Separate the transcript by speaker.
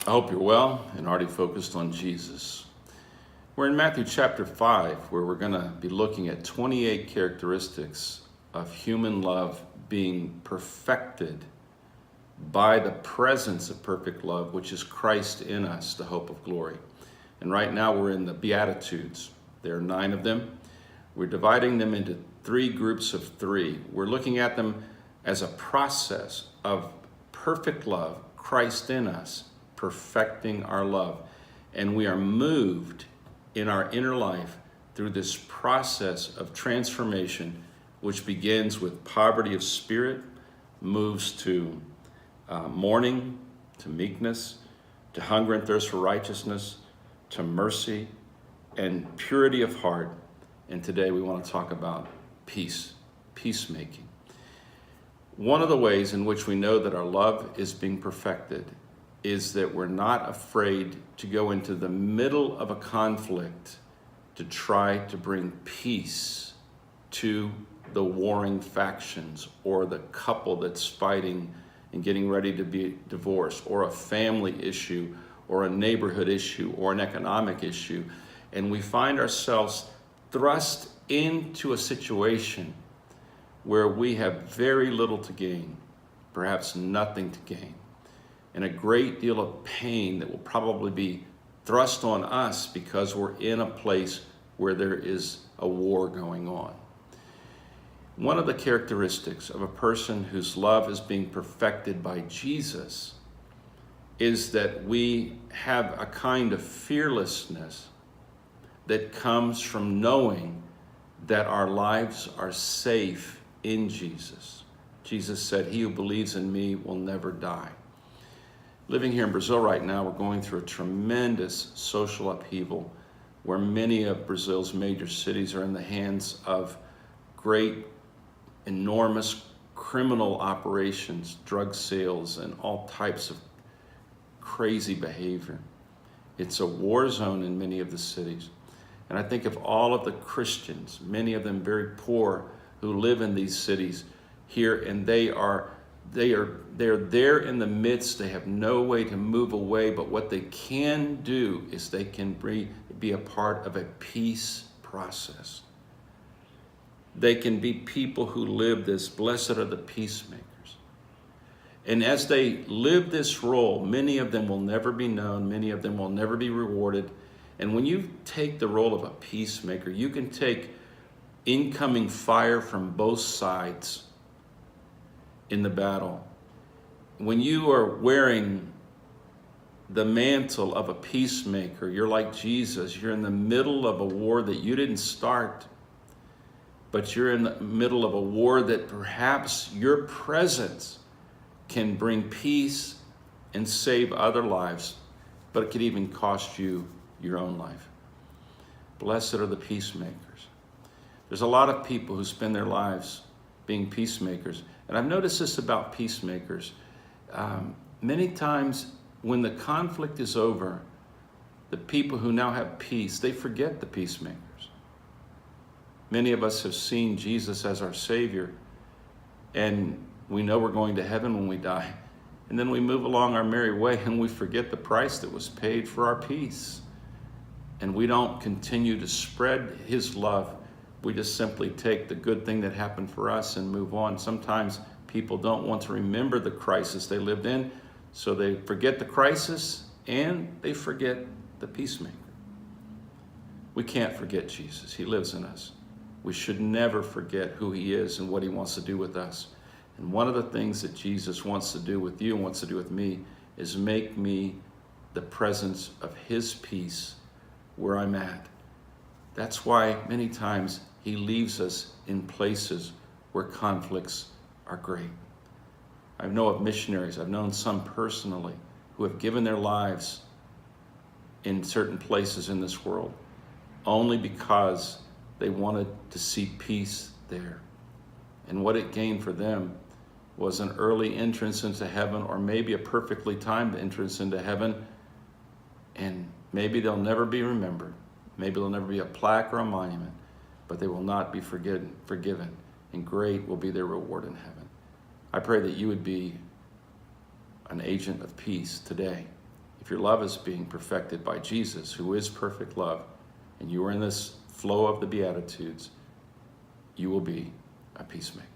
Speaker 1: I hope you're well and already focused on Jesus. We're in Matthew chapter 5, where we're going to be looking at 28 characteristics of human love being perfected by the presence of perfect love, which is Christ in us, the hope of glory. And right now we're in the Beatitudes. There are 9 of them. We're dividing them into 3 groups of 3. We're looking at them as a process of perfect love, Christ in us, perfecting our love. And we are moved in our inner life through this process of transformation, which begins with poverty of spirit, moves to mourning, to meekness, to hunger and thirst for righteousness, to mercy, and purity of heart. And today we want to talk about peacemaking. One of the ways in which we know that our love is being perfected is that we're not afraid to go into the middle of a conflict to try to bring peace to the warring factions, or the couple that's fighting and getting ready to be divorced, or a family issue, or a neighborhood issue, or an economic issue. And we find ourselves thrust into a situation where we have very little to gain, perhaps nothing to gain, and a great deal of pain that will probably be thrust on us because we're in a place where there is a war going on. One of the characteristics of a person whose love is being perfected by Jesus is that we have a kind of fearlessness that comes from knowing that our lives are safe in Jesus. Jesus said, "He who believes in me will never die." Living here in Brazil right now, we're going through a tremendous social upheaval where many of Brazil's major cities are in the hands of great, enormous criminal operations, drug sales, and all types of crazy behavior. It's a war zone in many of the cities. And I think of all of the Christians, many of them very poor, who live in these cities here, and they are there in the midst. They have no way to move away, but what they can do is they can be a part of a peace process. They can be people who live this, blessed are the peacemakers. And as they live this role, many of them will never be known, many of them will never be rewarded. And when you take the role of a peacemaker, you can take incoming fire from both sides in the battle. When you are wearing the mantle of a peacemaker, you're like Jesus. You're in the middle of a war that you didn't start, but you're in the middle of a war that perhaps your presence can bring peace and save other lives, but it could even cost you your own life. Blessed are the peacemakers. There's a lot of people who spend their lives being peacemakers. And I've noticed this about peacemakers. Many times when the conflict is over, the people who now have peace, they forget the peacemakers. Many of us have seen Jesus as our Savior, and we know we're going to heaven when we die. And then we move along our merry way and we forget the price that was paid for our peace. And we don't continue to spread His love. We just simply take the good thing that happened for us and move on. Sometimes people don't want to remember the crisis they lived in, so they forget the crisis and they forget the peacemaker. We can't forget Jesus. He lives in us. We should never forget who He is and what He wants to do with us. And one of the things that Jesus wants to do with you and wants to do with me is make me the presence of His peace where I'm at. That's why many times He leaves us in places where conflicts are great. I know of missionaries, I've known some personally, who have given their lives in certain places in this world only because they wanted to see peace there. And what it gained for them was an early entrance into heaven, or maybe a perfectly timed entrance into heaven, and maybe they'll never be remembered. Maybe there'll never be a plaque or a monument, but they will not be forgiven, and great will be their reward in heaven. I pray that you would be an agent of peace today If your love is being perfected by Jesus, who is perfect love, and you are in this flow of the Beatitudes, you will be a peacemaker.